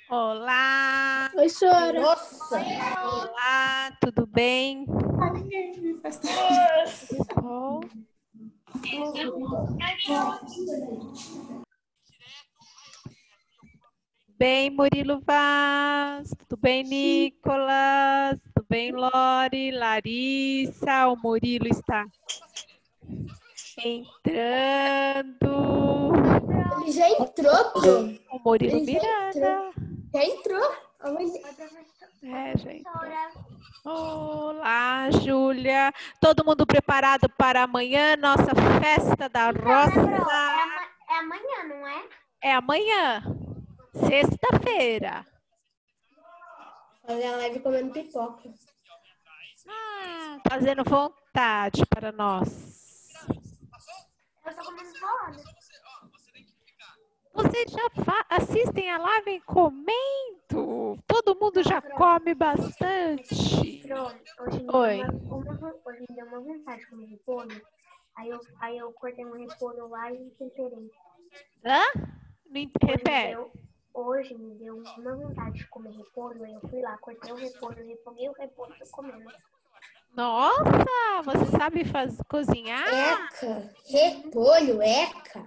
Olá! Oi, senhora. Nossa! Olá, tudo bem? Bom. Bem, Murilo Vaz? Tudo bem, Nicolas? Tudo bem, Lori? Larissa? O Murilo está entrando. Ele já entrou, Pro. O Murilo Ele já Miranda. Já entrou? Já entrou. Olá, Júlia. Todo mundo preparado para amanhã, nossa festa da roça? É amanhã, não é? É amanhã, sexta-feira. Fazer a live comendo pipoca. Fazendo vontade para nós. Eu tô comendo salada. Vocês já assistem a live comendo? Todo mundo já come bastante. Oi. Hoje me deu uma vontade de comer repolho. Aí eu cortei um repolho lá e temperei. Hã? Repete. Hoje me deu uma vontade de comer repolho. Aí eu fui lá, cortei o repolho, refoguei o repolho e tô comendo. Nossa, você sabe cozinhar? Eca, repolho, eca.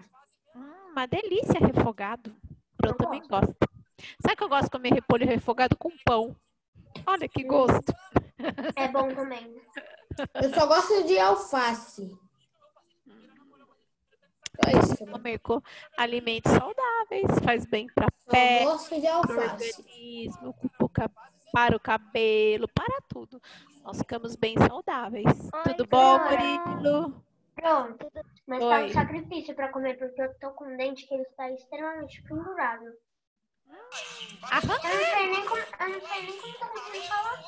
Uma delícia refogado. Eu também gosto. Sabe que eu gosto de comer repolho refogado com pão? Olha que gosto. É bom também. Eu só gosto de alface. Só isso que eu Comer com alimentos saudáveis, faz bem para a só pele, gosto de para o alface. organismo, para o cabelo, para tudo. Nós ficamos bem saudáveis. Tudo bom, Murilo? Pronto. Mas tá Oi. um sacrifício pra comer, porque eu tô com um dente que ele está extremamente pendurado. Eu não sei nem como tá conseguindo falar.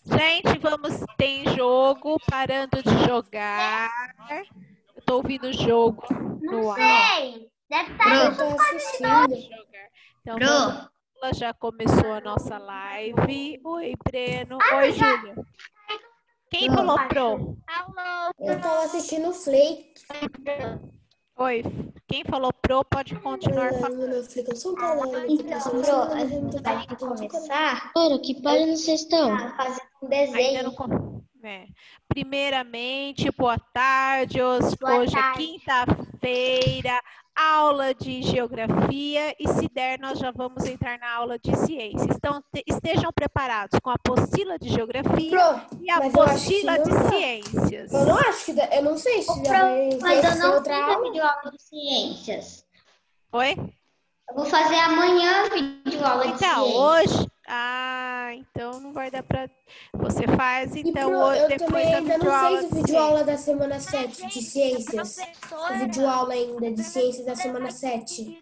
Gente, tem jogo, parando de jogar. Eu tô ouvindo o jogo no Não ar. sei. Deve estar Eu tô assistindo. Então, vamos, já começou a nossa live. Oi, Breno. Oi, Júlia. Quem falou pro? Eu tava assistindo o Flake. Oi. Quem falou pro pode continuar falando. Pode começar. Ora, que página vocês estão? Fazer um Ainda desenho. não. Primeiramente, boa tarde. Hoje é quinta-feira, aula de geografia e se der nós já vamos entrar na aula de ciências. Então estejam preparados com a apostila de geografia e a apostila de ciências. Eu não acho que eu não sei se já vai Mas eu não outra fiz a aula. videoaula de ciências. Oi? Eu vou fazer amanhã a videoaula de Então, ciências. hoje... então não vai dar pra... Você faz, então, hoje, Eu depois também da ainda não videoaula fiz o de videoaula da semana 7 de ciências. O videoaula ainda de ciências da semana 7.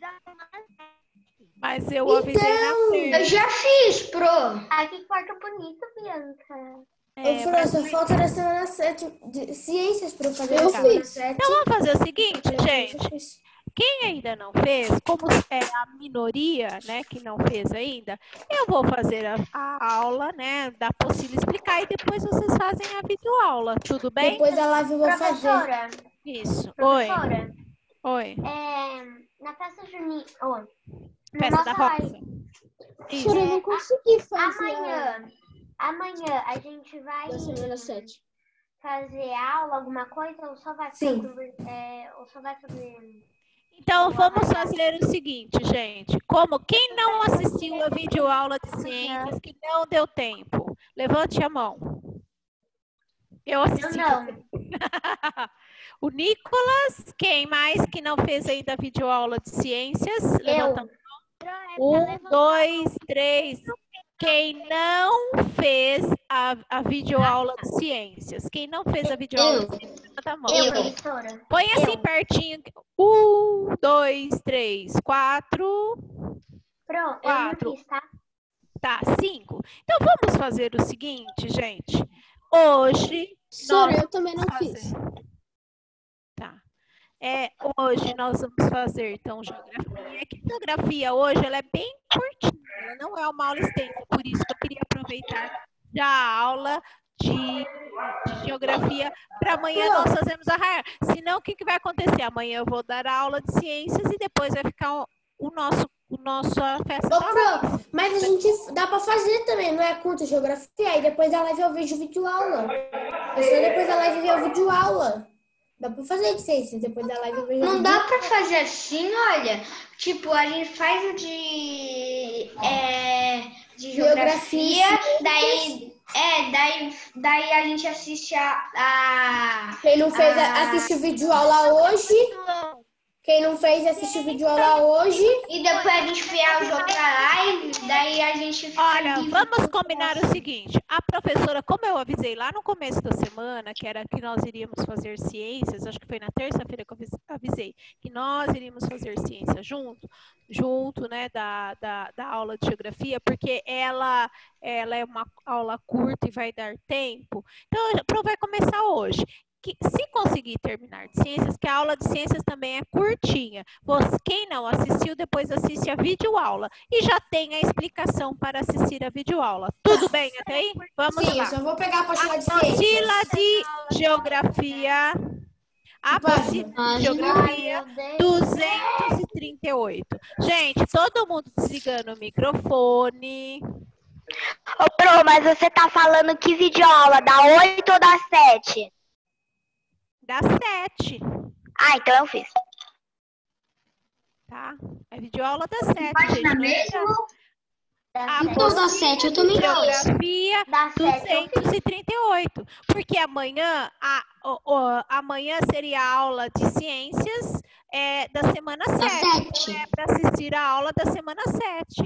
Mas eu avisei na Eu já fiz, Pro. Ai, que quarto bonito, Bianca. Só falta da semana 7 de ciências para eu fazer. Eu a semana fiz. 7. Então vamos fazer o seguinte, gente. Já fiz. Quem ainda não fez, como é a minoria, né, que não fez ainda, eu vou fazer a aula, né, da apostila explicar e depois vocês fazem a videoaula, tudo bem? Depois a live eu vou fazer. Professora, Isso. professora, Oi. na festa junina, Festa da roça. Isso. Senhora, eu não consegui fazer amanhã a gente vai da semana 7. fazer aula, alguma coisa, ou só vai Sim. fazer... Então vamos fazer o seguinte, gente. Como quem não assistiu a videoaula de ciências que não deu tempo, levante a mão. Eu assisti. Não. O Nicolas, quem mais que não fez ainda a videoaula de ciências? Levanta a mão. 1, 2, 3. Quem não fez a videoaula de ciências? Quem não fez a videoaula de ciências? Levanta a mão. Professora. Põe assim pertinho. 1, 2, 3, 4. Pronto, eu Quatro. não fiz, tá? Tá, 5. Então vamos fazer o seguinte, gente. Hoje. Senhora, eu também não fiz. Tá. Hoje nós vamos fazer, então, geografia. Que geografia hoje ela é bem curtinha, ela não é uma aula extensa, por isso que eu queria aproveitar já a aula de geografia para amanhã nós fazemos a raia. Senão, o que vai acontecer? Amanhã eu vou dar a aula de ciências e depois vai ficar o nossa festa. Ô, Pro, mas a gente dá pra fazer também, não é curta geografia? Aí depois da live eu vejo vídeo aula. Eu só depois da live eu vejo vídeo aula. Dá pra fazer de ciências, depois da live eu vejo Não vídeo dá pra fazer assim, olha. Tipo, a gente faz o de geografia, daí a gente assiste Quem não fez, assiste o vídeo aula hoje. Quem não fez, assiste o vídeo aula hoje. E depois a gente vê o jogo da live, daí a gente... Olha, vamos combinar o seguinte. A professora, como eu avisei lá no começo da semana, que era que nós iríamos fazer ciências, acho que foi na terça-feira que eu avisei, que nós iríamos fazer ciência junto, né, da aula de geografia, porque ela é uma aula curta e vai dar tempo. Então, a prova vai começar hoje. Se conseguir terminar de ciências, que a aula de ciências também é curtinha. Quem não assistiu, depois assiste a videoaula. E já tem a explicação para assistir a videoaula. Tudo bem até aí? Vamos lá. Sim, eu só vou pegar a apostila de ciências. Apostila de geografia. Apostila de geografia 238. Gente, todo mundo desligando o microfone. Ô, Pro, mas você tá falando que videoaula? Da 8 ou da 7? Da 7. Ah, então eu fiz. Tá? É videoaula da 7, Página gente. mesmo? Então, da 7 eu também fiz. Geografia Da 7 eu fiz. 238. Porque amanhã, amanhã seria a aula de ciências da semana 7. É para assistir a aula da semana 7.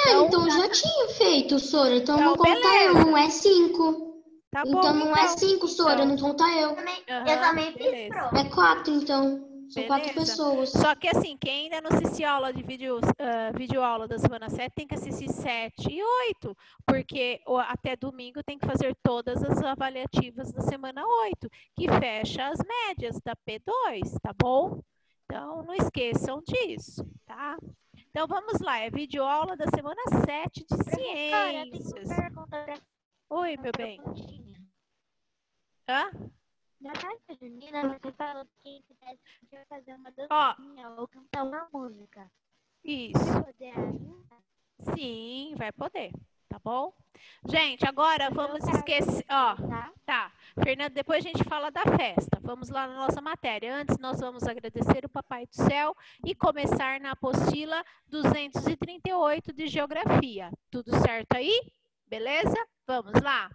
Então já tinha feito, Sora. Então não conta beleza. eu, não é 5. Tá Então bom, não é 5, Sora, não conta eu. Eu também fiz, beleza. Pro. É 4, então. São 4 Beleza. pessoas. Só que assim, quem ainda não assistiu a aula de videoaula da semana 7 tem que assistir 7 e 8, porque até domingo tem que fazer todas as avaliativas da semana 8, que fecha as médias da P2, tá bom? Então, não esqueçam disso, tá? Então, vamos lá, é videoaula da semana 7 de ciências. Oi, meu bem. Hã? Na festa junina, você falou que quem quisesse podia fazer uma dancinha ou cantar uma música. Isso. Vai poder ainda? Sim, vai poder, tá bom? Gente, agora vamos esquecer, ó, tá. Fernanda, depois a gente fala da festa. Vamos lá na nossa matéria. Antes, nós vamos agradecer o Papai do Céu e começar na apostila 238 de Geografia. Tudo certo aí? Beleza? Vamos lá.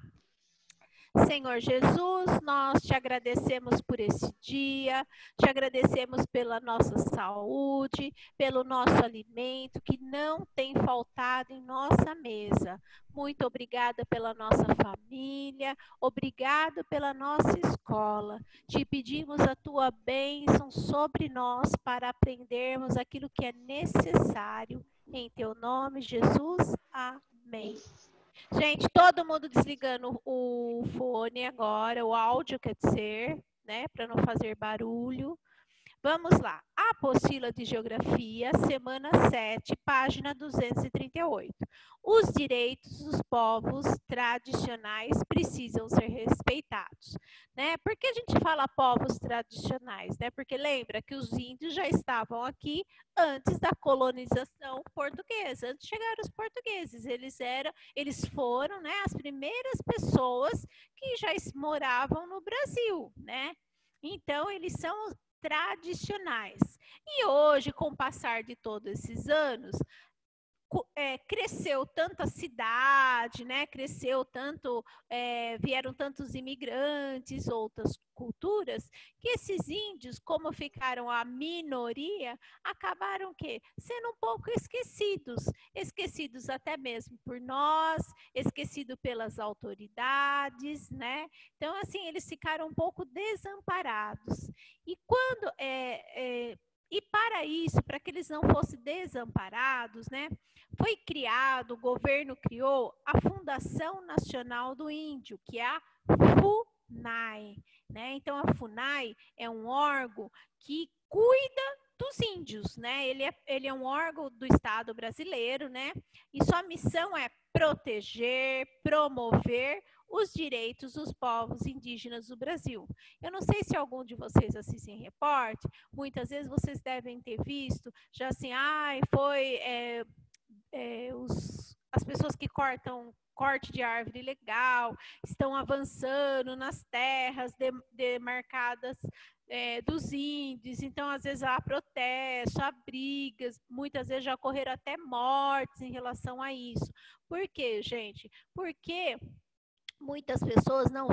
Senhor Jesus, nós te agradecemos por esse dia, te agradecemos pela nossa saúde, pelo nosso alimento que não tem faltado em nossa mesa. Muito obrigada pela nossa família, obrigado pela nossa escola. Te pedimos a tua bênção sobre nós para aprendermos aquilo que é necessário. Em teu nome, Jesus. Amém. Gente, todo mundo desligando o fone agora, o áudio quer dizer, né, para não fazer barulho. Vamos lá. A apostila de geografia, semana 7, página 238. Os direitos dos povos tradicionais precisam ser respeitados, né? Por que a gente fala povos tradicionais, né? Porque lembra que os índios já estavam aqui antes da colonização portuguesa, antes de chegar os portugueses. Eles foram, né, as primeiras pessoas que já moravam no Brasil, né? Então, eles são tradicionais. E hoje, com o passar de todos esses anos, cresceu tanta cidade, né? Cresceu tanto, vieram tantos imigrantes, outras culturas, que esses índios, como ficaram a minoria, acabaram sendo um pouco esquecidos até mesmo por nós, esquecidos pelas autoridades, né? Então, assim, eles ficaram um pouco desamparados. E quando e para isso, para que eles não fossem desamparados, né, o governo criou a Fundação Nacional do Índio, que é a FUNAI, né? Então, a FUNAI é um órgão que cuida dos índios, né? Ele é um órgão do Estado brasileiro, né? E sua missão é proteger, promover os direitos dos povos indígenas do Brasil. Eu não sei se algum de vocês assistem repórter, muitas vezes vocês devem ter visto, já assim, as pessoas que corte de árvore ilegal, estão avançando nas terras demarcadas dos índios, então às vezes há protesto, há brigas, muitas vezes já ocorreram até mortes em relação a isso. Por quê, gente? Porque muitas pessoas não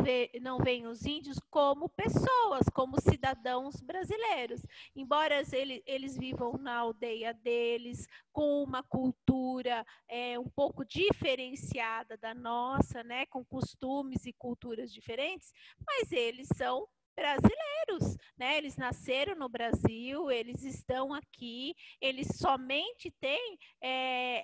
veem os índios como pessoas, como cidadãos brasileiros. Embora eles vivam na aldeia deles, com uma cultura um pouco diferenciada da nossa, né, com costumes e culturas diferentes, mas eles são brasileiros, né? Eles nasceram no Brasil, eles estão aqui, eles somente têm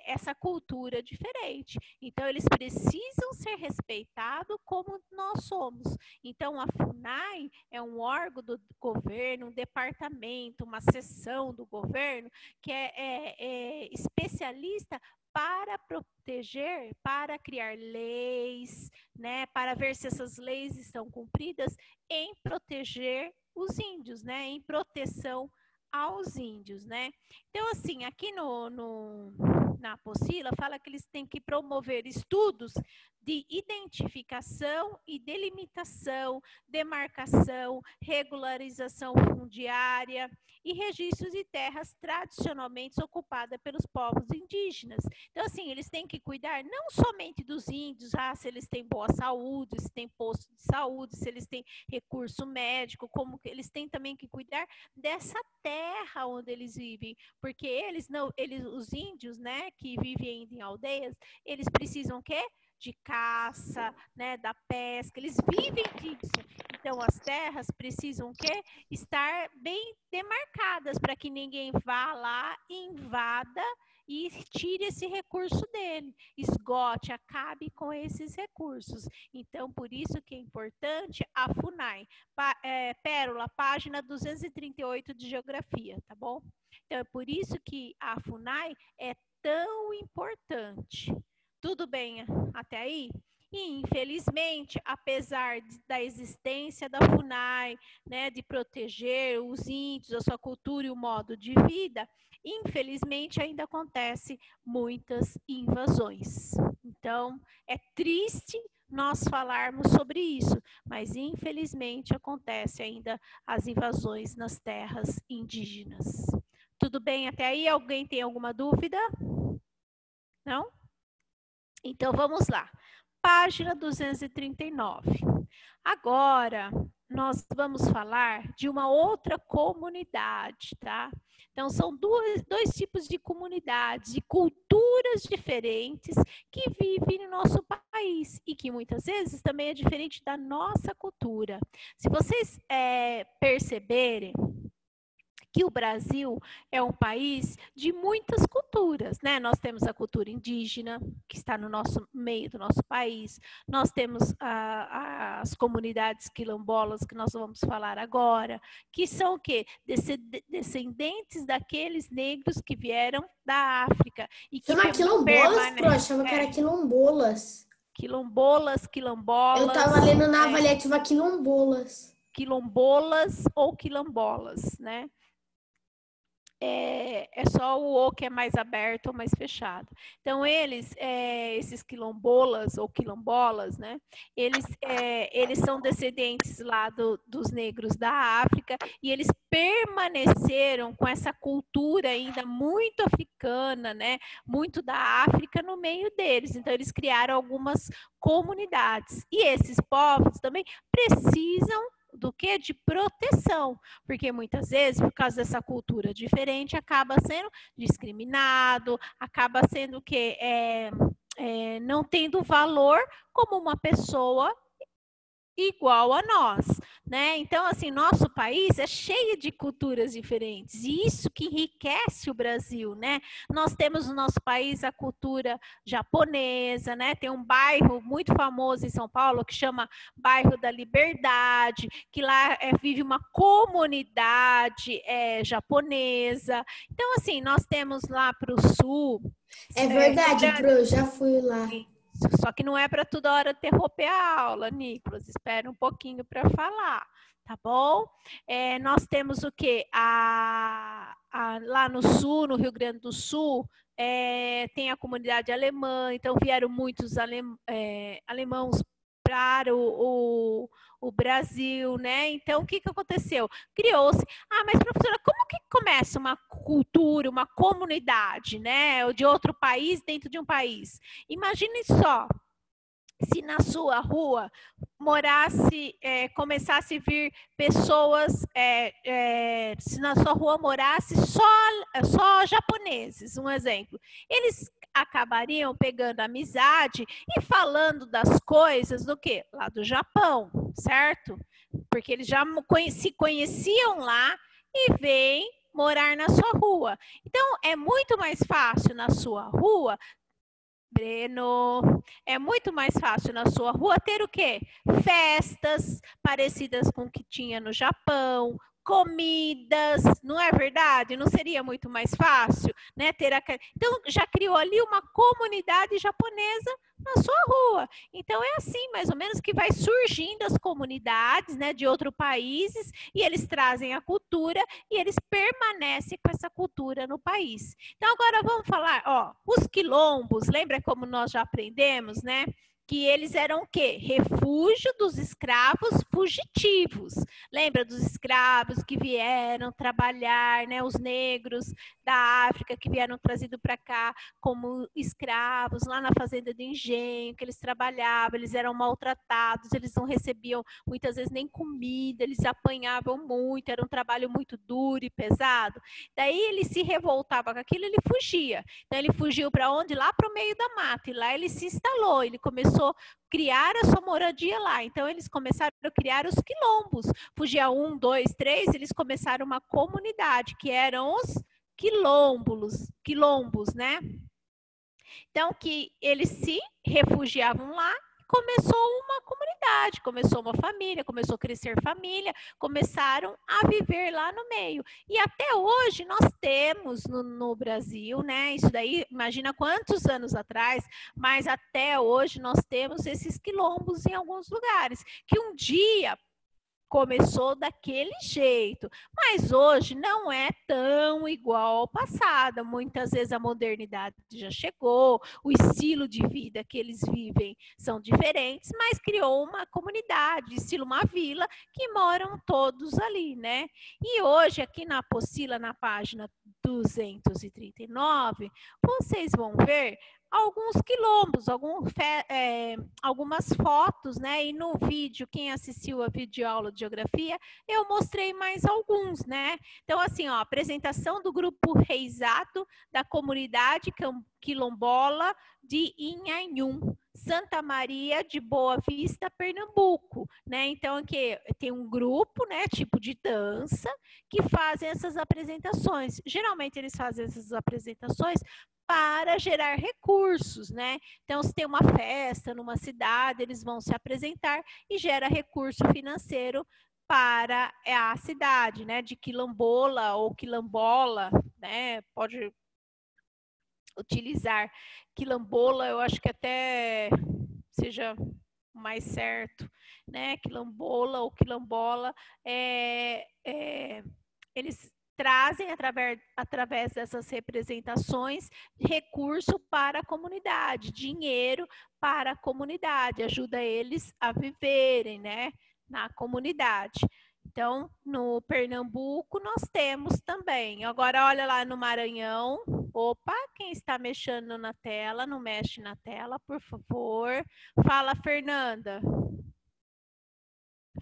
essa cultura diferente. Então, eles precisam ser respeitados como nós somos. Então, a FUNAI é um órgão do governo, um departamento, uma seção do governo que é especialista para proteger, para criar leis, né, para ver se essas leis estão cumpridas em proteger os índios, né, em proteção aos índios, né. Então, assim, aqui na apostila fala que eles têm que promover estudos de identificação e delimitação, demarcação, regularização fundiária e registros de terras tradicionalmente ocupadas pelos povos indígenas. Então, assim, eles têm que cuidar não somente dos índios, se eles têm boa saúde, se tem posto de saúde, se eles têm recurso médico, como que eles têm também que cuidar dessa terra onde eles vivem, porque os índios, né, que vivem ainda em aldeias, eles precisam o quê? De caça, né, da pesca, eles vivem disso. Então, as terras precisam o quê? Estar bem demarcadas para que ninguém vá lá, invada e tire esse recurso dele, esgote, acabe com esses recursos. Então, por isso que é importante a FUNAI. Pérola, página 238 de Geografia, tá bom? Então, é por isso que a FUNAI é tão importante. Tudo bem até aí? E, infelizmente, apesar da existência da FUNAI, né, de proteger os índios, a sua cultura e o modo de vida, infelizmente ainda acontece muitas invasões. Então, é triste nós falarmos sobre isso, mas infelizmente acontece ainda as invasões nas terras indígenas. Tudo bem até aí? Alguém tem alguma dúvida? Não? Então, vamos lá. Página 239. Agora, nós vamos falar de uma outra comunidade, tá? Então, são dois tipos de comunidades, de culturas diferentes que vivem no nosso país e que muitas vezes também é diferente da nossa cultura. Se vocês perceberem que o Brasil é um país de muitas culturas, né? Nós temos a cultura indígena, que está no nosso meio do nosso país. Nós temos as comunidades quilombolas, que nós vamos falar agora, que são o quê? Descendentes daqueles negros que vieram da África. E que chama quilombolas, Pro? Chama que era quilombolas. Quilombolas. Eu estava lendo na avaliativa quilombolas. Quilombolas ou quilombolas, né? É só o O que é mais aberto ou mais fechado. Então, esses quilombolas ou quilombolas, né? Eles são descendentes lá dos negros da África e eles permaneceram com essa cultura ainda muito africana, né? Muito da África no meio deles. Então, eles criaram algumas comunidades. E esses povos também precisam do que? De proteção, porque muitas vezes, por causa dessa cultura diferente, acaba sendo discriminado, acaba sendo o quê? Não tendo valor como uma pessoa igual a nós, né? Então, assim, nosso país é cheio de culturas diferentes e isso que enriquece o Brasil, né? Nós temos no nosso país a cultura japonesa, né? Tem um bairro muito famoso em São Paulo que chama Bairro da Liberdade, que lá vive uma comunidade japonesa. Então, assim, nós temos lá para o sul... É verdade, Pro, já fui lá. Só que não é para toda hora interromper a aula, Nicolas. Espera um pouquinho para falar, tá bom? Nós temos o quê? Lá no sul, no Rio Grande do Sul, tem a comunidade alemã, então vieram muitos alemãos para o Brasil, né? Então, o que aconteceu? Criou-se... mas professora, como que começa uma cultura, uma comunidade, né? De outro país dentro de um país? Imagine só, se na sua rua começasse a vir pessoas, se na sua rua morasse só japoneses, um exemplo. Eles acabariam pegando amizade e falando das coisas do quê? Lá do Japão, certo? Porque eles já se conheciam lá e vêm morar na sua rua. Então, é muito mais fácil na sua rua, Breno, é muito mais fácil na sua rua ter o quê? Festas parecidas com o que tinha no Japão, comidas, não é verdade? Não seria muito mais fácil, né? Então, já criou ali uma comunidade japonesa na sua rua. Então, é assim, mais ou menos, que vai surgindo as comunidades, né, de outros países, e eles trazem a cultura e eles permanecem com essa cultura no país. Então, agora vamos falar, os quilombos, lembra como nós já aprendemos, né? Que eles eram o quê? Refúgio dos escravos fugitivos. Lembra dos escravos que vieram trabalhar, né? Os negros da África que vieram trazidos para cá como escravos, lá na fazenda de engenho, que eles trabalhavam, eles eram maltratados, eles não recebiam muitas vezes nem comida, eles apanhavam muito, era um trabalho muito duro e pesado. Daí ele se revoltava com aquilo, ele fugia. Então ele fugiu para onde? Lá para o meio da mata, e lá ele se instalou, ele começou a criar a sua moradia lá. Então, eles começaram a criar os quilombos. Fugia 1, 2, 3, eles começaram uma comunidade, que eram os quilombos, né? Então, que eles se refugiavam lá, começou uma comunidade, começou uma família, começou a crescer família, começaram a viver lá no meio. E até hoje nós temos no Brasil, né? Isso daí, imagina quantos anos atrás, mas até hoje nós temos esses quilombos em alguns lugares, que um dia começou daquele jeito, mas hoje não é tão igual ao passado. Muitas vezes a modernidade já chegou, o estilo de vida que eles vivem são diferentes, mas criou uma comunidade, estilo uma vila, que moram todos ali, né? E hoje, aqui na apostila, na página 239, vocês vão ver alguns quilombos, algumas fotos, né? E no vídeo, quem assistiu a videoaula de geografia, eu mostrei mais alguns, né? Então, assim, apresentação do grupo Reisato da comunidade quilombola de Inhanhum, Santa Maria de Boa Vista, Pernambuco, né? Então, aqui tem um grupo, né, tipo de dança, que fazem essas apresentações. Geralmente, eles fazem essas apresentações para gerar recursos, né? Então, se tem uma festa numa cidade, eles vão se apresentar e gera recurso financeiro para a cidade, né? De quilombola ou quilombola, né? Pode utilizar quilombola, eu acho que até seja mais certo, né? Quilombola ou quilombola, eles trazem, através dessas representações, recurso para a comunidade, dinheiro para a comunidade, ajuda eles a viverem, né, na comunidade. Então, no Pernambuco, nós temos também. Agora, olha lá no Maranhão. Opa, quem está mexendo na tela, não mexe na tela, por favor. Fala, Fernanda.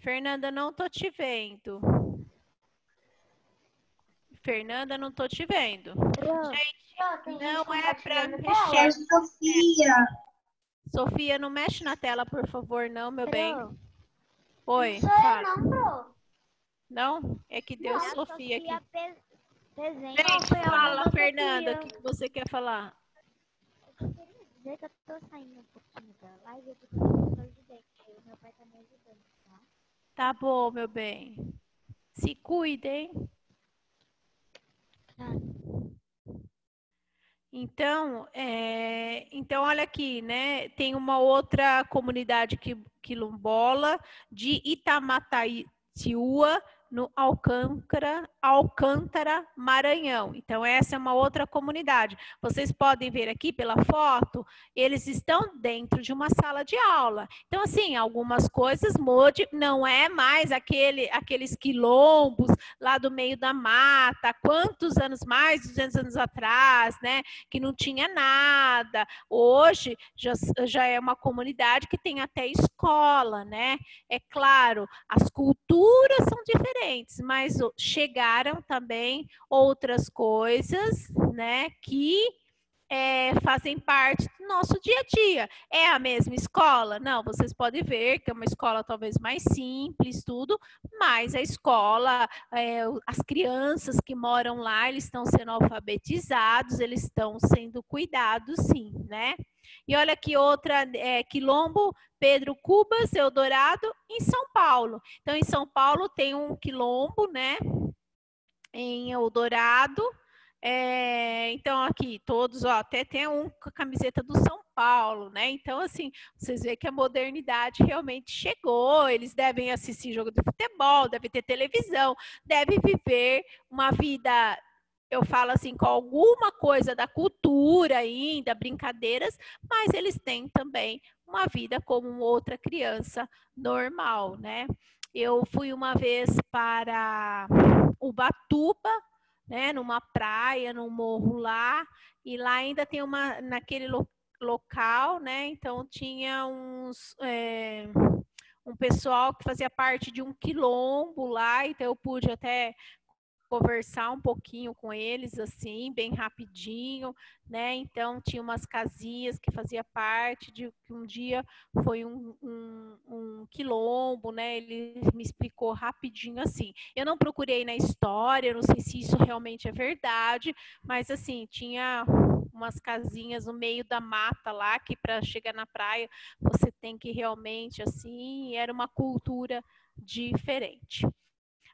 Fernanda, não estou te vendo. Fernanda, não tô te vendo. Gente, não é para mexer. Sofia. Sofia, não mexe na tela, por favor, não, meu bem. Oi, Não fala. sou eu não, Pro. Não? É que deu Sofia aqui. Gente, fala, Fernanda, o que você quer falar? Eu dizer que eu tô saindo um pouquinho da live, eu tô com dor de dente. O meu pai tá me ajudando, tá? Tá bom, meu bem. Se cuidem. Então, olha aqui, né? Tem uma outra comunidade quilombola de Itamatatiúa, no Alcântara, Maranhão. Então, essa é uma outra comunidade. Vocês podem ver aqui pela foto, eles estão dentro de uma sala de aula. Então, assim, algumas coisas não é mais aqueles quilombos lá do meio da mata, quantos anos mais, 200 anos atrás, né, que não tinha nada. Hoje, já é uma comunidade que tem até escola, né? É claro, as culturas são diferentes, mas chegaram também outras coisas, né, que fazem parte do nosso dia a dia. É a mesma escola? Não, vocês podem ver que é uma escola talvez mais simples, tudo, mas a escola, as crianças que moram lá, eles estão sendo alfabetizados, eles estão sendo cuidados, sim, né? E olha aqui outra, Quilombo Pedro Cubas, Eldorado, em São Paulo. Então, em São Paulo tem um quilombo, né? Em Eldorado. Então, aqui, todos, ó, até tem um com a camiseta do São Paulo, né? Então, assim, vocês veem que a modernidade realmente chegou. Eles devem assistir jogo de futebol, devem ter televisão, devem viver uma vida... Eu falo assim, com alguma coisa da cultura ainda, brincadeiras, mas eles têm também uma vida como outra criança normal, né? Eu fui uma vez para Ubatuba, né, numa praia, num morro lá, e lá ainda tem naquele local, né? Então tinha um pessoal que fazia parte de um quilombo lá, então eu pude até conversar um pouquinho com eles, assim, bem rapidinho, né? Então, tinha umas casinhas que fazia parte de que um dia foi um quilombo, né? Ele me explicou rapidinho assim. Eu não procurei na história, eu não sei se isso realmente é verdade, mas assim, tinha umas casinhas no meio da mata lá, que para chegar na praia você tem que realmente, assim, era uma cultura diferente.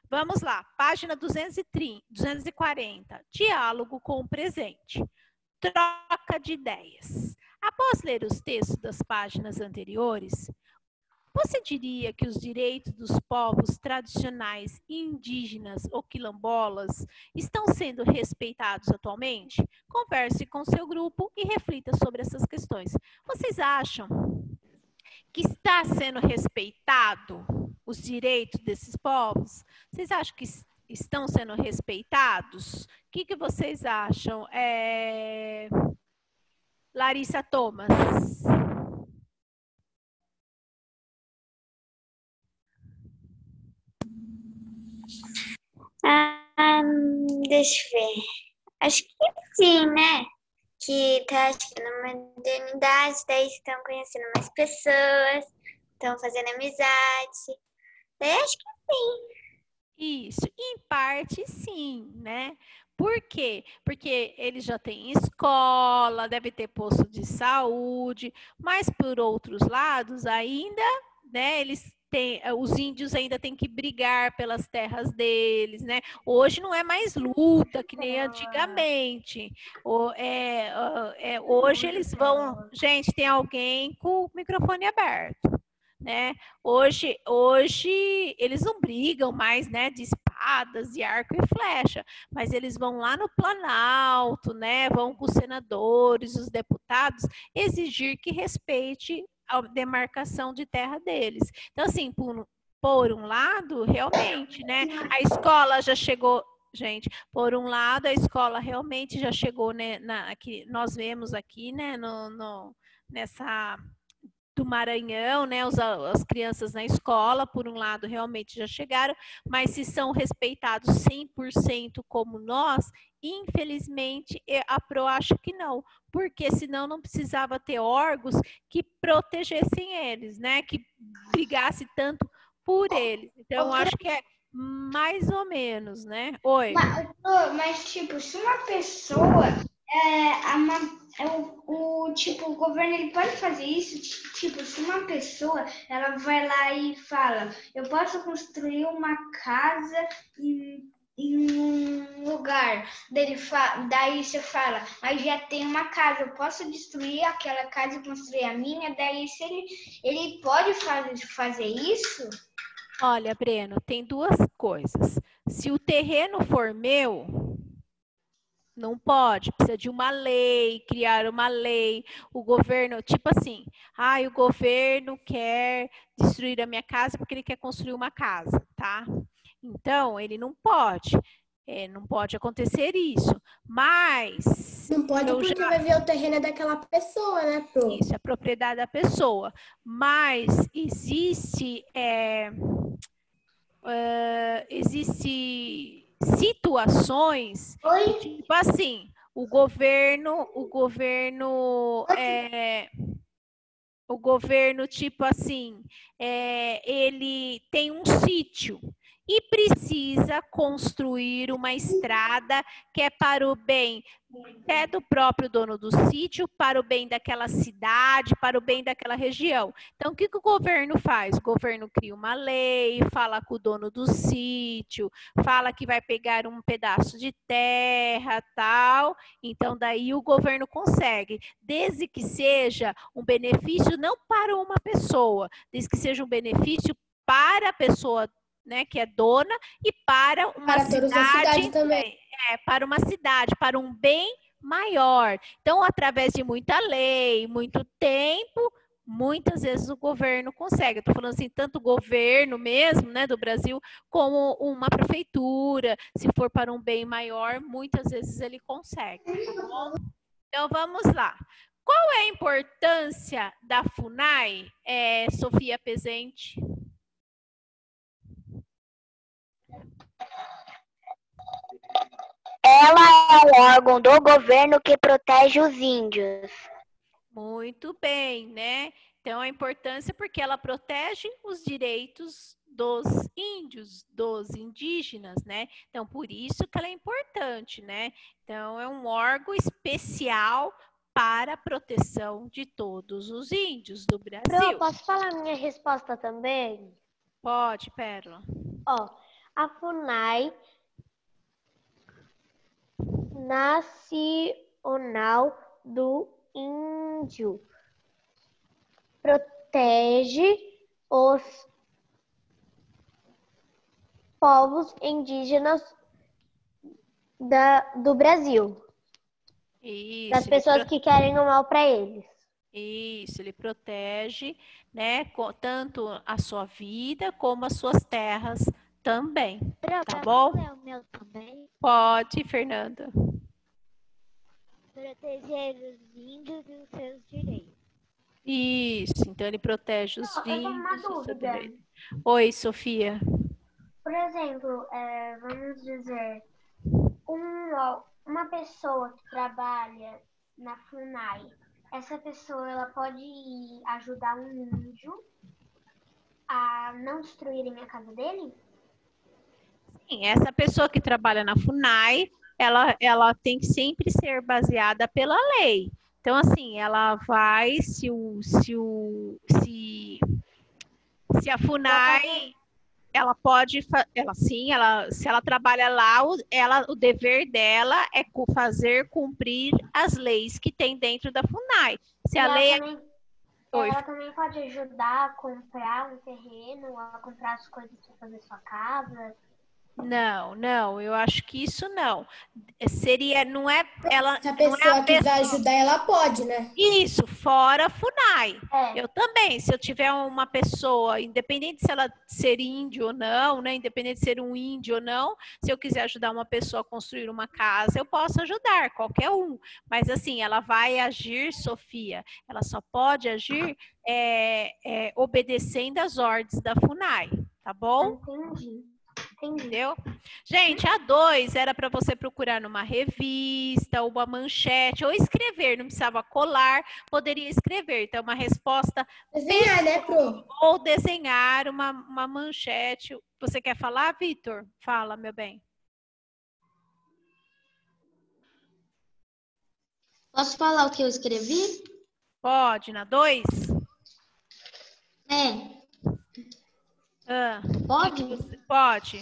Vamos lá, página 240. Diálogo com o presente. Troca de ideias. Após ler os textos das páginas anteriores, você diria que os direitos dos povos tradicionais indígenas ou quilombolas estão sendo respeitados atualmente? Converse com seu grupo e reflita sobre essas questões. Vocês acham que está sendo respeitado os direitos desses povos? Vocês acham que estão sendo respeitados? O que vocês acham? Larissa Thomas. Deixa eu ver. Acho que sim, né? Que tá na modernidade, daí estão conhecendo mais pessoas, estão fazendo amizade. Daí acho que sim. Isso, em parte sim, né? Por quê? Porque eles já têm escola, deve ter posto de saúde, mas por outros lados ainda, né, os índios ainda têm que brigar pelas terras deles, né? Hoje não é mais luta que nem antigamente. Hoje eles vão... Gente, tem alguém com o microfone aberto, né? Hoje eles não brigam mais, né, de espadas e arco e flecha, mas eles vão lá no Planalto, né? Vão com os senadores, os deputados, exigir que respeite a demarcação de terra deles. Então, assim, por um lado, realmente, né, a escola já chegou... Gente, por um lado, a escola realmente já chegou, né, que nós vemos aqui, né, nessa... do Maranhão, né, as crianças na escola, por um lado, realmente já chegaram, mas se são respeitados 100% como nós, infelizmente, a PRO acha que não, porque senão não precisava ter órgãos que protegessem eles, né, que brigasse tanto por eles. Então, eu acho que é mais ou menos, né? Oi. Mas tipo, se uma pessoa... o governo ele pode fazer isso, tipo, se uma pessoa ela vai lá e fala, eu posso construir uma casa em um lugar, daí você fala, mas já tem uma casa, eu posso destruir aquela casa e construir a minha? Daí se ele pode fazer isso? Olha, Breno, tem duas coisas. Se o terreno for meu, não pode, precisa de uma lei, criar uma lei. O governo, tipo assim, o governo quer destruir a minha casa porque ele quer construir uma casa, tá? Então, ele não pode. Não pode acontecer isso. Mas... Não pode porque vai ver o terreno daquela pessoa, né, Pro? Isso, é a propriedade da pessoa. Mas existe situações, tipo assim, o governo, tipo assim, ele tem um sítio e precisa construir uma estrada que é para o bem até do próprio dono do sítio, para o bem daquela cidade, para o bem daquela região. Então, o que o governo faz? O governo cria uma lei, fala com o dono do sítio, fala que vai pegar um pedaço de terra, tal. Então, daí o governo consegue, desde que seja um benefício não para uma pessoa, desde que seja um benefício para a pessoa, né, que é dona, e para uma cidade também. Para uma cidade, para um bem maior. Então, através de muita lei, muito tempo, muitas vezes o governo consegue. Estou falando assim, tanto o governo mesmo, né, do Brasil, como uma prefeitura, se for para um bem maior, muitas vezes ele consegue. Tá bom? Então, vamos lá. Qual é a importância da FUNAI, Sofia Pezente? Ela é um órgão do governo que protege os índios. Muito bem, né? Então, a importância porque ela protege os direitos dos índios, dos indígenas, né? Então, por isso que ela é importante, né? Então, é um órgão especial para a proteção de todos os índios do Brasil. Pro, posso falar minha resposta também? Pode, Pérola. A FUNAI Nacional do Índio protege os povos indígenas do Brasil. Isso, das pessoas que querem o mal para eles. Isso, ele protege, né, tanto a sua vida como as suas terras também. Tá bom? Posso ler o meu também? Pode, Fernanda. Proteger os índios e os seus direitos. Isso, então ele protege os Eu tenho uma índios e os seus dúvida. direitos. Oi, Sofia. Por exemplo, vamos dizer, uma pessoa que trabalha na FUNAI, essa pessoa ela pode ajudar um índio a não destruírem a casa dele? Sim, essa pessoa que trabalha na FUNAI, ela tem que sempre ser baseada pela lei. Então, assim, ela vai, se a FUNAI, ela pode, se ela trabalha lá, o dever dela é fazer cumprir as leis que tem dentro da FUNAI. Se a lei ela também pode ajudar a comprar um terreno, a comprar as coisas para fazer sua casa? Não, eu acho que isso não. Não é ela. Se a pessoa quiser ajudar, ela pode, né? Isso, fora a FUNAI. Eu também, se eu tiver uma pessoa, independente se ela ser índio ou não, né? Independente de ser um índio ou não, se eu quiser ajudar uma pessoa a construir uma casa, eu posso ajudar, qualquer um. Mas assim, ela vai agir, Sofia, ela só pode agir obedecendo às ordens da FUNAI, tá bom? Entendi. Entendeu? Gente, a 2 era para você procurar numa revista, uma manchete, ou escrever, não precisava colar, poderia escrever. Então, uma resposta... Desenhar, né, Pro? Ou desenhar uma manchete. Você quer falar, Vitor? Fala, meu bem. Posso falar o que eu escrevi? Pode, na 2? Pode? Pode.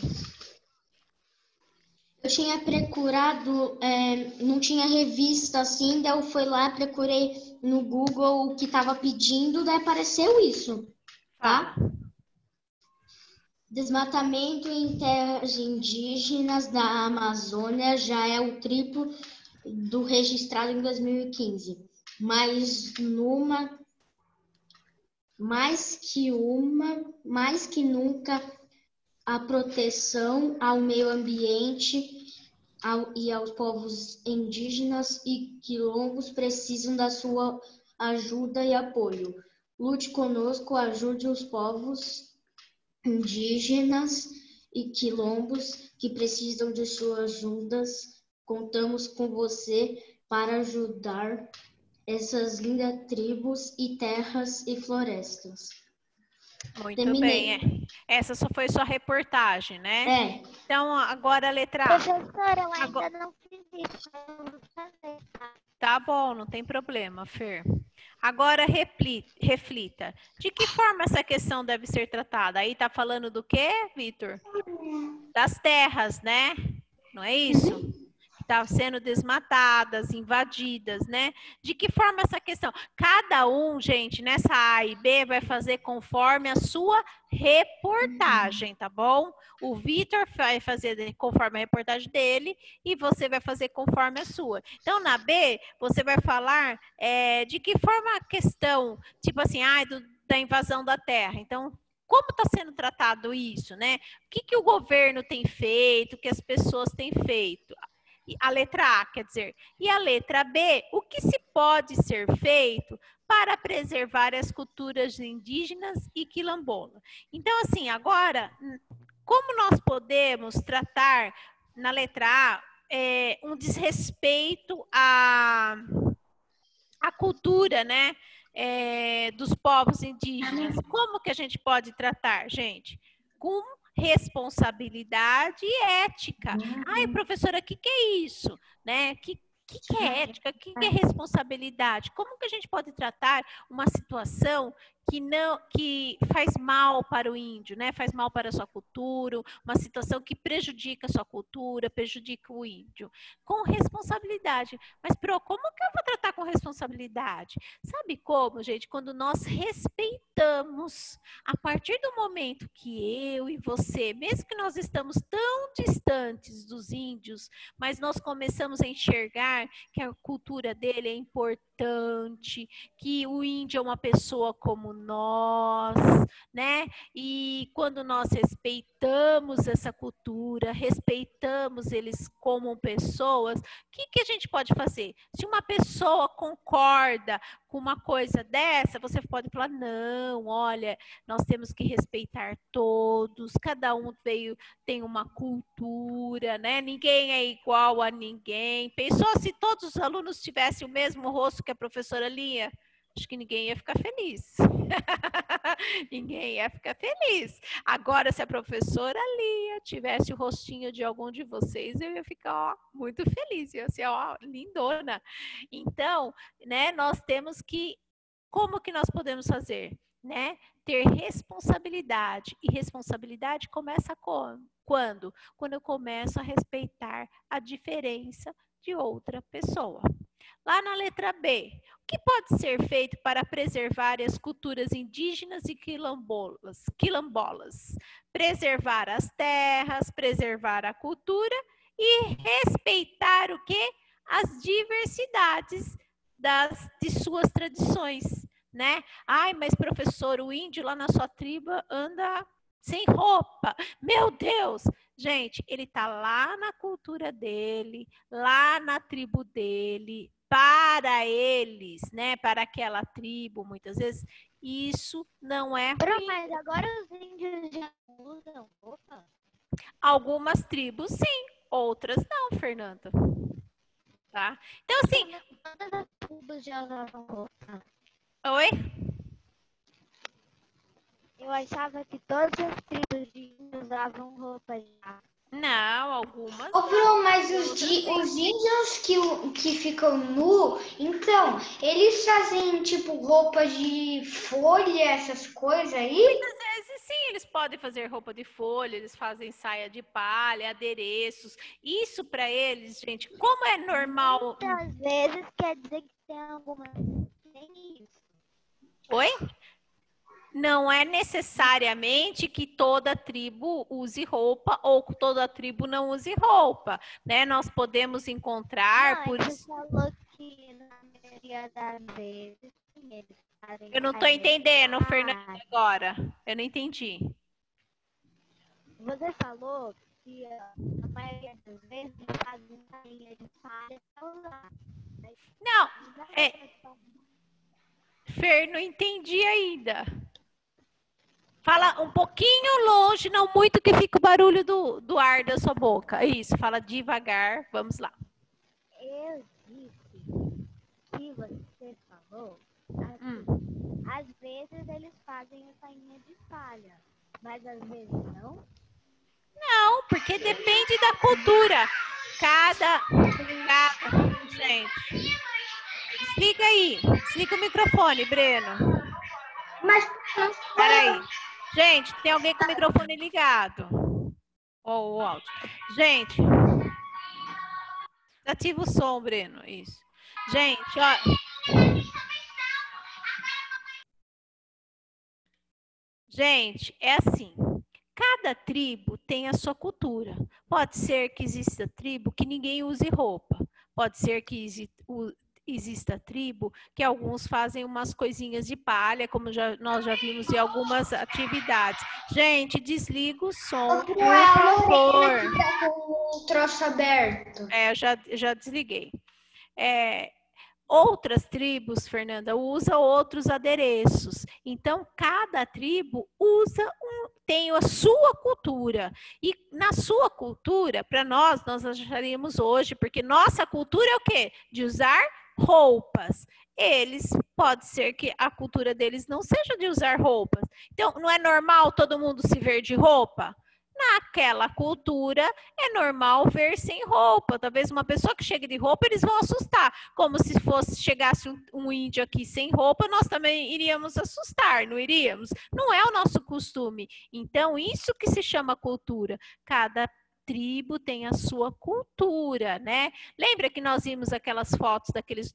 Eu tinha procurado, não tinha revista assim, daí eu fui lá, procurei no Google o que estava pedindo, daí apareceu isso, tá? Desmatamento em terras indígenas da Amazônia já é o triplo do registrado em 2015. Mais que nunca, a proteção ao meio ambiente e aos povos indígenas e quilombos precisam da sua ajuda e apoio. Lute conosco, ajude os povos indígenas e quilombos que precisam de suas ajudas. Contamos com você para ajudar essas lindas tribos e terras e florestas. Muito Terminei. bem. Essa só foi sua reportagem, né? Então, agora a letra A. Professora, eu ainda não fiz isso. Eu vou fazer, tá? Tá bom, não tem problema, Fer. Agora reflita. De que forma essa questão deve ser tratada? Aí tá falando do quê, Vitor? Das terras, né? Não é isso? Estão sendo desmatadas, invadidas, né? De que forma essa questão? Cada um, gente, nessa A e B vai fazer conforme a sua reportagem, tá bom? O Vitor vai fazer conforme a reportagem dele e você vai fazer conforme a sua. Então, na B, você vai falar de que forma a questão, tipo assim, da invasão da terra. Então, como está sendo tratado isso, né? O que o governo tem feito, o que as pessoas têm feito? A letra A, quer dizer, e a letra B, o que se pode ser feito para preservar as culturas indígenas e quilombolas? Então, assim, agora, como nós podemos tratar, na letra A, um desrespeito à cultura, né, dos povos indígenas? Como que a gente pode tratar, gente? Com responsabilidade e ética. Ai, professora, o que é isso? Né? O que é ética? O que é responsabilidade? Como que a gente pode tratar uma situação que faz mal para o índio, né? Faz mal para a sua cultura, uma situação que prejudica a sua cultura, prejudica o índio. Com responsabilidade. Mas, como que eu vou tratar com responsabilidade? Sabe como, gente? Quando nós respeitamos, a partir do momento que eu e você, mesmo que nós estamos tão distantes dos índios, mas nós começamos a enxergar que a cultura dele é importante, que o índio é uma pessoa como nós, né? E quando nós respeitamos essa cultura, respeitamos eles como pessoas, o que a gente pode fazer? Se uma pessoa concorda com uma coisa dessa, você pode falar, não, olha, nós temos que respeitar todos, cada um tem uma cultura, né? Ninguém é igual a ninguém. Pensou se todos os alunos tivessem o mesmo rosto que a professora Lia? Acho que ninguém ia ficar feliz. Ninguém ia ficar feliz. Agora, se a professora Lia tivesse o rostinho de algum de vocês, eu ia ficar muito feliz. Eu ia ser lindona. Então, né, nós temos que... Como que nós podemos fazer? Né? Ter responsabilidade. E responsabilidade começa quando? Quando eu começo a respeitar a diferença de outra pessoa. Lá na letra B, o que pode ser feito para preservar as culturas indígenas e quilombolas? Preservar as terras, preservar a cultura e respeitar o quê? As diversidades de suas tradições, né? Ai, mas professor, o índio lá na sua tribo anda sem roupa. Meu Deus! Gente, ele tá lá na cultura dele, lá na tribo dele, para eles, né? Para aquela tribo, muitas vezes, isso não é ruim. Mas agora os índios já usam roupa? Algumas tribos, sim. Outras não, Fernanda. Tá? Então, assim... Todas as tribos já usavam roupa. Oi? Eu achava que todas as tribos de índios usavam roupa já. Não, algumas. Ô, Bruno, mas os índios que ficam nu, então, eles fazem tipo roupa de folha, essas coisas aí? Muitas vezes sim, eles podem fazer roupa de folha, eles fazem saia de palha, adereços. Isso para eles, gente, como é normal... Muitas vezes quer dizer que tem alguma... Tem isso. Oi? Não é necessariamente que toda tribo use roupa ou que toda tribo não use roupa, né? Nós podemos encontrar... Não, por você isso... falou que na maioria das vezes eles fazem Eu não estou saia de entendendo, palha. Fernanda, agora. Eu não entendi. Você falou que a maioria das vezes eles fazem saia de palha pra usar. Não, Fer, não entendi ainda. Fala um pouquinho longe, não muito, que fica o barulho do ar da sua boca. Isso, fala devagar. Vamos lá. Eu disse que você falou, às vezes eles fazem sainha de palha, mas às vezes não. Não, porque depende da cultura. Cada... Gente, desliga aí. Desliga o microfone, Breno. Mas Peraí. Gente, tem alguém com o microfone ligado. Ou o áudio. Gente, ativa o som, Breno. Isso. Gente, ó. Gente, é assim. Cada tribo tem a sua cultura. Pode ser que exista tribo que ninguém use roupa. Pode ser que exista tribo que alguns fazem umas coisinhas de palha, como nós já vimos em algumas atividades. Gente, desliga o som, por favor. Tá com o troço aberto. Já desliguei. Outras tribos, Fernanda, usam outros adereços. Então, cada tribo tem a sua cultura. E na sua cultura, para nós acharíamos hoje, porque nossa cultura é o quê? De usar roupas. Pode ser que a cultura deles não seja de usar roupas. Então, não é normal todo mundo se ver de roupa? Naquela cultura, é normal ver sem roupa. Talvez uma pessoa que chegue de roupa, eles vão assustar. Como se chegasse um índio aqui sem roupa, nós também iríamos assustar, não iríamos? Não é o nosso costume. Então, isso que se chama cultura. Cada tribo tem a sua cultura, né? Lembra que nós vimos aquelas fotos daqueles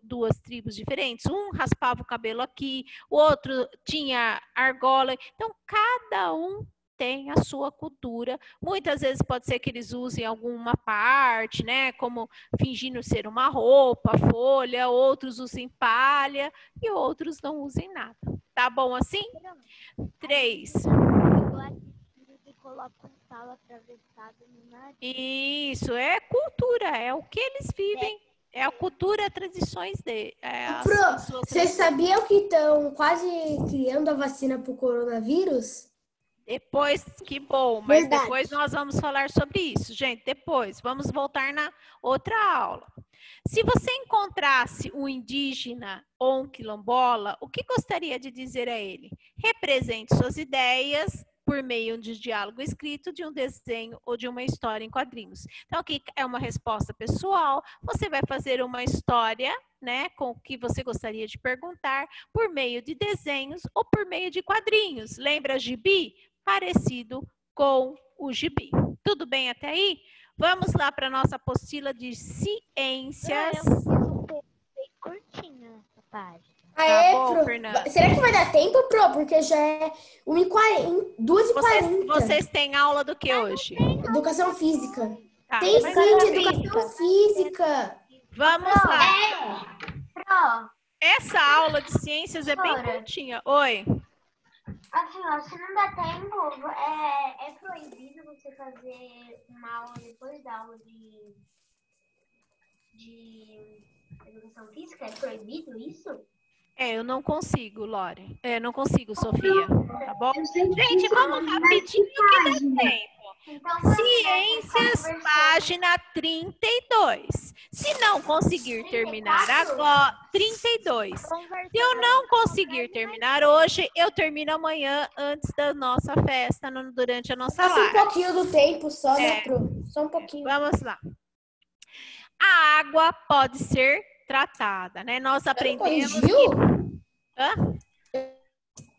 duas tribos diferentes? Um raspava o cabelo aqui, o outro tinha argola. Então, cada um tem a sua cultura. Muitas vezes pode ser que eles usem alguma parte, né? Como fingindo ser uma roupa, folha, outros usem palha e outros não usem nada. Tá bom assim? 3. Isso, é cultura, é o que eles vivem. É a cultura, as tradições deles. Vocês sabiam que estão quase criando a vacina para o coronavírus? Depois, que bom, mas Verdade. Depois nós vamos falar sobre isso, gente, depois. Vamos voltar na outra aula. Se você encontrasse um indígena ou um quilombola, o que gostaria de dizer a ele? Represente suas ideias por meio de diálogo escrito, de um desenho ou de uma história em quadrinhos. Então, aqui é uma resposta pessoal. Você vai fazer uma história, né, com o que você gostaria de perguntar, por meio de desenhos ou por meio de quadrinhos. Lembra gibi? Parecido com o gibi. Tudo bem até aí? Vamos lá para a nossa apostila de ciências. Bem curtinha essa página. Aê, bom, Pro. Fernanda. Será que vai dar tempo, Pro? Porque já é 1h40, 2h40. Vocês têm aula do que hoje? Educação física. Tá, Tem mas- sim, de educação física. Vamos lá. Pro, Essa aula de ciências é bem Professora. curtinha. Oi. assim, ó, se não dá tempo, é proibido você fazer uma aula depois da aula de educação física? É proibido isso? Eu não consigo, Lore. Não consigo, Sofia. Tá bom? Gente, vamos rapidinho que dá tempo. Então, Ciências, página 32. Se não conseguir terminar agora, 32. Se eu não conseguir terminar hoje, eu termino amanhã antes da nossa festa, durante a nossa Passa um live. pouquinho do tempo só, né, Pro? Só um pouquinho. Vamos lá. A água pode ser tratada, né? Nós aprendemos Corrigiu? Hã?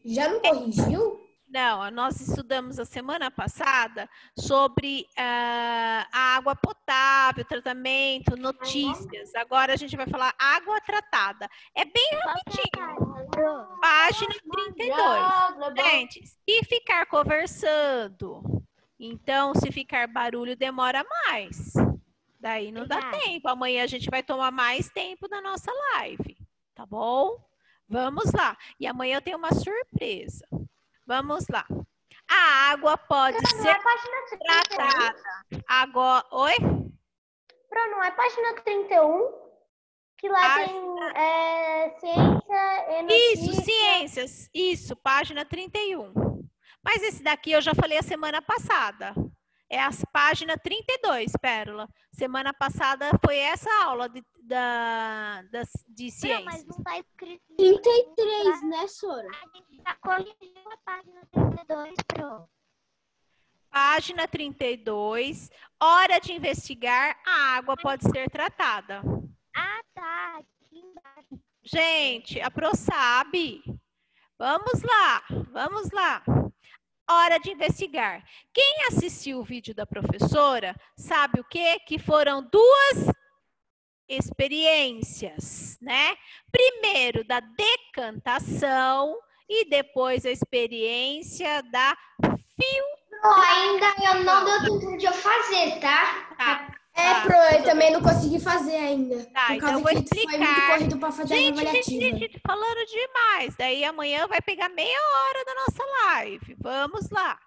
Já não corrigiu? Não, nós estudamos a semana passada sobre a água potável, tratamento, notícias. Agora a gente vai falar água tratada. É bem rapidinho. Página 32. Gente, se ficar conversando, então se ficar barulho demora mais. Daí não dá tempo. Amanhã a gente vai tomar mais tempo da nossa live. Tá bom? Vamos lá. E amanhã eu tenho uma surpresa. Vamos lá. A água pode ser tratada. Agora, oi? Não é página 31? Que lá tem ciência e notícia. Isso, ciências. Isso, página 31. Mas esse daqui eu já falei a semana passada. É a página 32, Pérola. Semana passada foi essa aula de ciências. Não, mas não tá escrito. 33, né, Sora? A gente já corrigiu a página 32, Pro. Página 32. Hora de investigar, a água pode ser tratada. Ah, tá. Aqui embaixo. Gente, a Pro sabe. Vamos lá, vamos lá. Hora de investigar. Quem assistiu o vídeo da professora sabe o quê? Que foram duas experiências, né? Primeiro da decantação e depois a experiência da filtração. Ainda eu não deu tempo de eu fazer, tá? Pro, eu também não consegui fazer ainda. Tá, por então causa eu vou que explicar. foi muito corrido para fazer a avaliativa. Gente, falando demais. Daí amanhã vai pegar meia hora da nossa live. Vamos lá.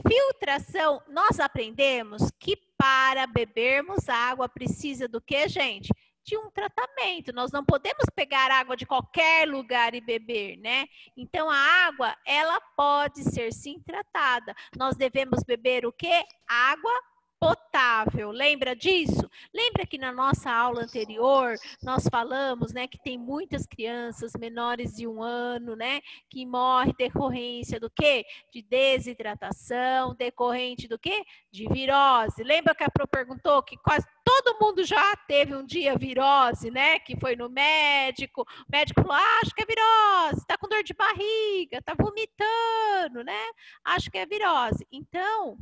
Filtração, nós aprendemos que para bebermos água precisa do que, gente? De um tratamento. Nós não podemos pegar água de qualquer lugar e beber, né? Então, a água, ela pode ser sim tratada. Nós devemos beber o quê? Água potável. Lembra disso? Lembra que na nossa aula anterior nós falamos, né, que tem muitas crianças menores de 1 ano, né, que morrem decorrência do quê? De desidratação, decorrente do quê? De virose. Lembra que a Pro perguntou que quase todo mundo já teve um dia virose, né? Que foi no médico, o médico falou, acho que é virose, tá com dor de barriga, tá vomitando, né? Acho que é virose. Então,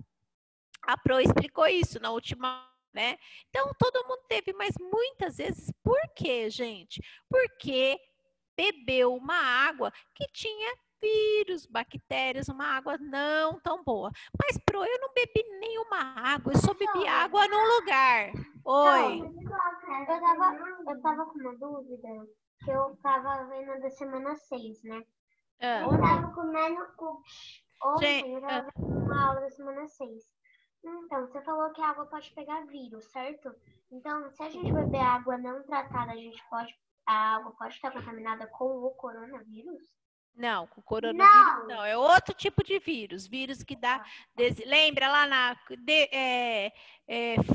a Pro explicou isso na última, né? Então, todo mundo teve, mas muitas vezes, por quê, gente? Porque bebeu uma água que tinha vírus, bactérias, uma água não tão boa. Mas, Pro, eu não bebi nenhuma água, eu só bebi água num lugar. Oi. Eu tava com uma dúvida, que eu tava vendo da semana 6, né? Eu tava comendo cookies. Ontem eu tava vendo uma aula da semana 6. Então, você falou que a água pode pegar vírus, certo? Então, se a gente beber água não tratada, a água pode estar contaminada com o coronavírus? Não, com o coronavírus não. É outro tipo de vírus. Vírus que dá... Lembra lá na...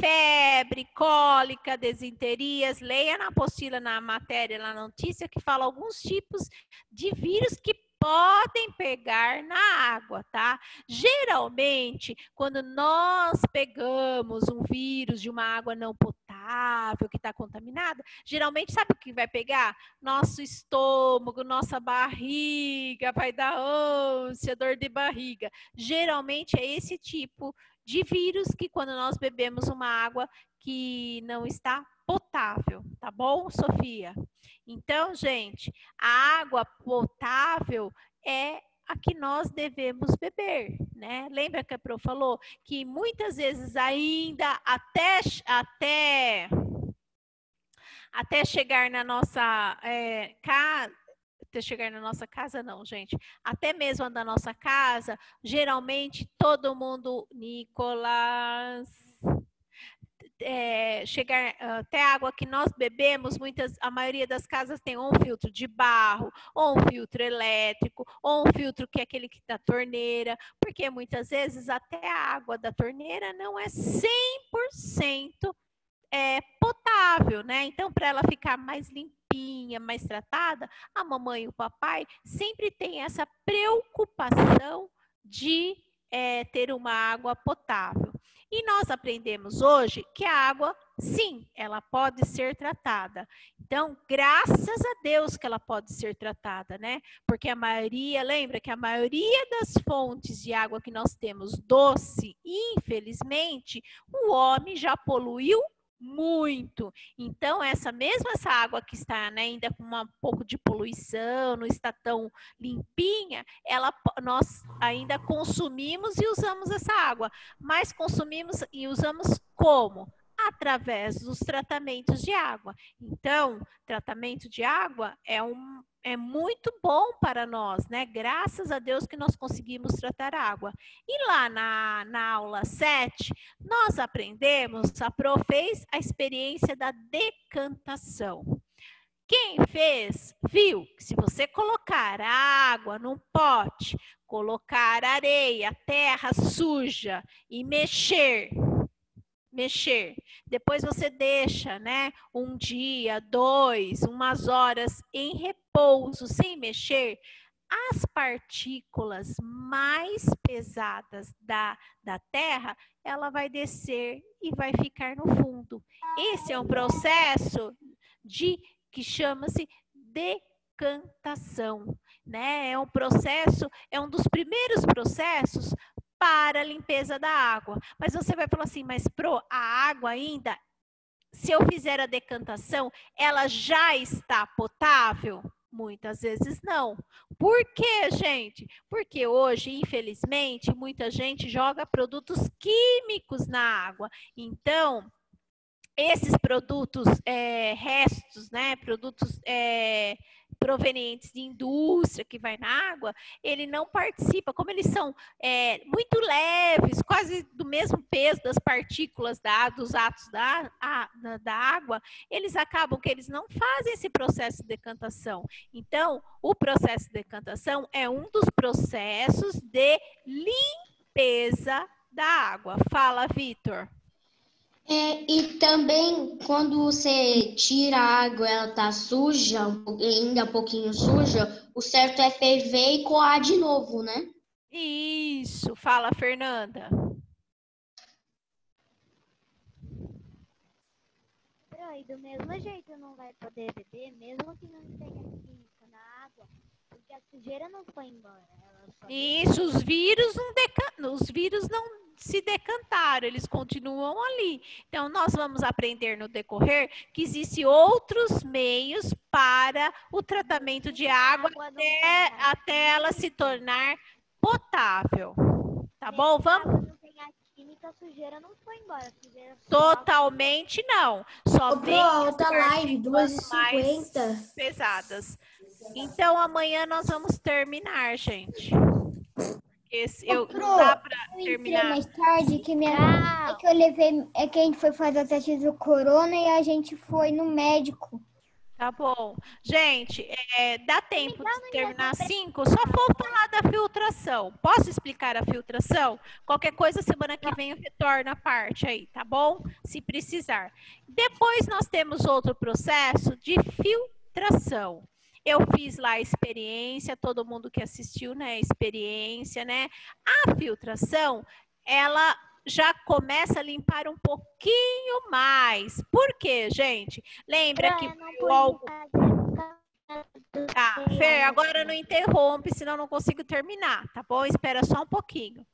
febre, cólica, desinterias. Leia na apostila, na matéria, na notícia, que fala alguns tipos de vírus que podem pegar na água, tá? Geralmente, quando nós pegamos um vírus de uma água não potável que está contaminada, geralmente sabe o que vai pegar? Nosso estômago, nossa barriga, vai dar ânsia, dor de barriga. Geralmente é esse tipo de vírus que quando nós bebemos uma água que não está potável, tá bom, Sofia? Então, gente, a água potável é a que nós devemos beber, né? Lembra que a Pro falou que muitas vezes ainda até chegar na nossa casa, até chegar na nossa casa não, gente. Até mesmo da nossa casa, geralmente todo mundo, Nicolas, chegar até a água que nós bebemos, a maioria das casas tem um filtro de barro, ou um filtro elétrico, ou um filtro que é aquele que da torneira, porque muitas vezes até a água da torneira não é 100% potável, né? Então, para ela ficar mais limpinha, mais tratada, a mamãe e o papai sempre tem essa preocupação de ter uma água potável. E nós aprendemos hoje que a água, sim, ela pode ser tratada. Então, graças a Deus que ela pode ser tratada, né? Porque a maioria, lembra que a maioria das fontes de água que nós temos doce, infelizmente, o homem já poluiu muito. Então, essa água que está, né, ainda com um pouco de poluição, não está tão limpinha, nós ainda consumimos e usamos essa água. Mas consumimos e usamos como? Através dos tratamentos de água. Então, tratamento de água é muito bom para nós, né? Graças a Deus que nós conseguimos tratar água. E lá na aula 7, nós aprendemos, a Pro fez a experiência da decantação. Quem fez, viu que se você colocar água num pote, colocar areia, terra suja e mexer, depois você deixa, né, um dia, 2, umas horas em repouso, sem mexer, as partículas mais pesadas da terra, ela vai descer e vai ficar no fundo. Esse é um processo que chama-se decantação, né? É um dos primeiros processos para a limpeza da água. Mas você vai falar assim, mas Pro, a água ainda, se eu fizer a decantação, ela já está potável? Muitas vezes não. Por quê, gente? Porque hoje, infelizmente, muita gente joga produtos químicos na água. Então, esses produtos restos, né, produtos provenientes de indústria que vai na água, ele não participa, como eles são muito leves, quase do mesmo peso das partículas dos átomos da água, eles acabam que eles não fazem esse processo de decantação. Então, o processo de decantação é um dos processos de limpeza da água. Fala, Vitor. E também, quando você tira a água, ela tá suja, ainda um pouquinho suja, o certo é ferver e coar de novo, né? Isso. Fala, Fernanda. E do mesmo jeito não vai poder beber, mesmo que não tenha química na água, porque a sujeira não foi embora. Isso, os vírus não se decantaram, eles continuam ali. Então, nós vamos aprender no decorrer que existem outros meios para o tratamento de água até ela se tornar potável. Tá bom? Vamos? Não tem a química, a sujeira não foi embora. Totalmente não. Só bem outra live, 2h50. Pesadas. Então, amanhã nós vamos terminar, gente. Não dá pra terminar. Mais tarde que que eu levei, que a gente foi fazer o teste do corona e a gente foi no médico. Tá bom. Gente, dá tempo de terminar 5? Só vou falar da filtração. Posso explicar a filtração? Qualquer coisa, semana que vem eu retorno a parte aí, tá bom? Se precisar. Depois nós temos outro processo de filtração. Eu fiz lá a experiência, todo mundo que assistiu, né, a experiência, né? A filtração, ela já começa a limpar um pouquinho mais. Por quê, gente? Lembra que Tá, Fer, agora não interrompe, senão não consigo terminar, tá bom? Espera só um pouquinho.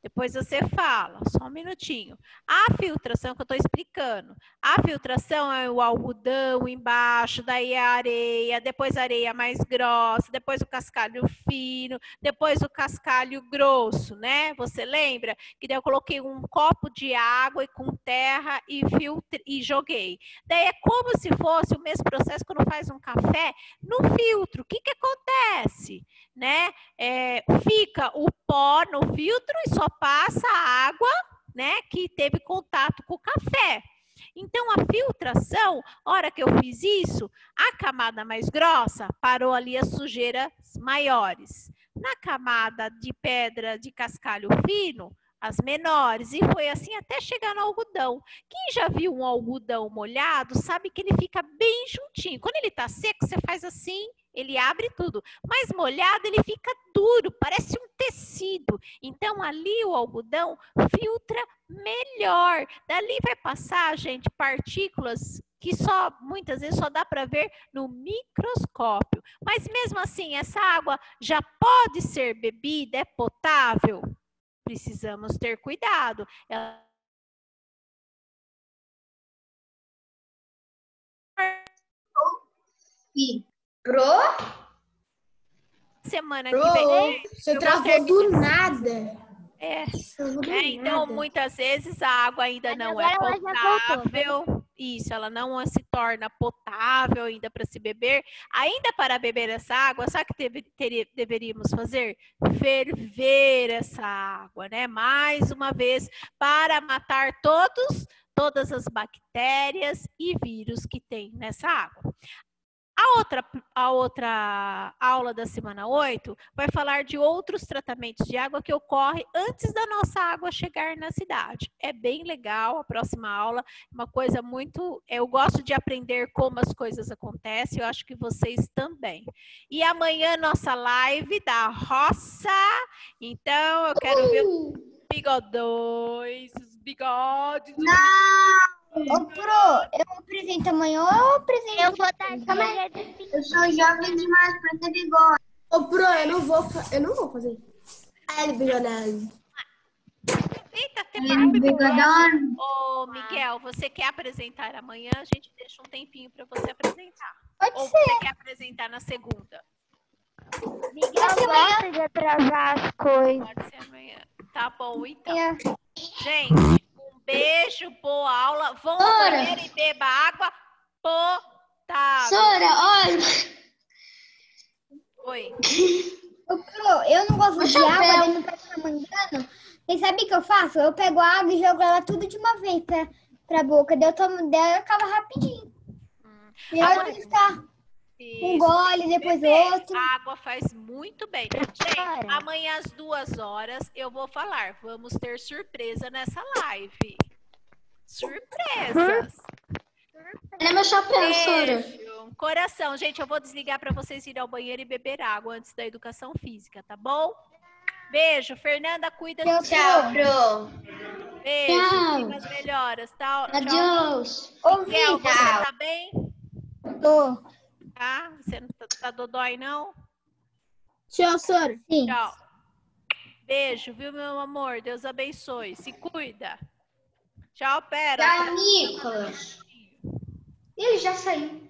Depois você fala, só um minutinho. A filtração que eu estou explicando. A filtração é o algodão embaixo, daí a areia, depois a areia mais grossa, depois o cascalho fino, depois o cascalho grosso, né? Você lembra? Que daí eu coloquei um copo de água e com terra e joguei. Daí é como se fosse o mesmo processo quando faz um café no filtro. O que acontece? Né? Fica o pó no filtro e só passa a água, né, que teve contato com o café. Então, a filtração, hora que eu fiz isso, a camada mais grossa parou ali as sujeiras maiores. Na camada de pedra de cascalho fino, as menores. E foi assim até chegar no algodão. Quem já viu um algodão molhado sabe que ele fica bem juntinho. Quando ele está seco, você faz assim ele abre tudo. Mas molhado, ele fica duro, parece um tecido. Então, ali o algodão filtra melhor. Dali vai passar, gente, partículas que muitas vezes só dá para ver no microscópio. Mas mesmo assim, essa água já pode ser bebida, é potável? Precisamos ter cuidado. Semana que vem. Você travou do nada. Então, muitas vezes a água ainda não é potável. Isso, ela não se torna potável ainda para se beber. Ainda para beber essa água, sabe o que deveríamos fazer? Ferver essa água, né? Mais uma vez, para matar todas as bactérias e vírus que tem nessa água. A outra aula da semana 8 vai falar de outros tratamentos de água que ocorrem antes da nossa água chegar na cidade. É bem legal a próxima aula, uma coisa muito... Eu gosto de aprender como as coisas acontecem, eu acho que vocês também. E amanhã nossa live da roça, então eu quero ver os bigodões, os bigodes... Ô, Pro, eu apresento amanhã ou eu apresento? Eu vou estar de Eu sou jovem demais pra ter bigode. Ô, Pro, eu não vou fazer. Ele bigodão. Eita, tem bigode. Ô, Miguel, você quer apresentar amanhã? A gente deixa um tempinho para você apresentar. Pode Ou ser. você quer apresentar na segunda? Miguel gosta de atrasar as coisas. Pode ser amanhã. Tá bom, então. É. Gente, um beijo, boa aula. Vão no banheiro e beba água potável. Sora, olha. Oi. Ô, Pro, eu não gosto de água, daí não tá mandando. E sabe o que eu faço? Eu pego a água e jogo ela tudo de uma vez pra boca. Daí eu tomo dela e acaba rapidinho. E Agora- eu ficar um gole, depois Beber outro. água faz muito bem. Gente, amanhã às 2 horas eu vou falar. Vamos ter surpresa nessa live. Surpresas. Olha meu chapéu, Sora. Beijo. Coração, gente, eu vou desligar para vocês irem ao banheiro e beber água antes da educação física, tá bom? Beijo. Fernanda, cuida do Tchau, Pro. beijo. Tchau. Fica as melhoras, tá? Tchau. Adiós. Ô, Miguel, Vitor, você tá bem? tô. Tá? Você não tá dodói, não? Tchau, Sora. Sim. Tchau. Beijo, viu, meu amor? Deus abençoe. Se cuida. Tchau, Pera. Tchau, Nicolas. Ele já saiu.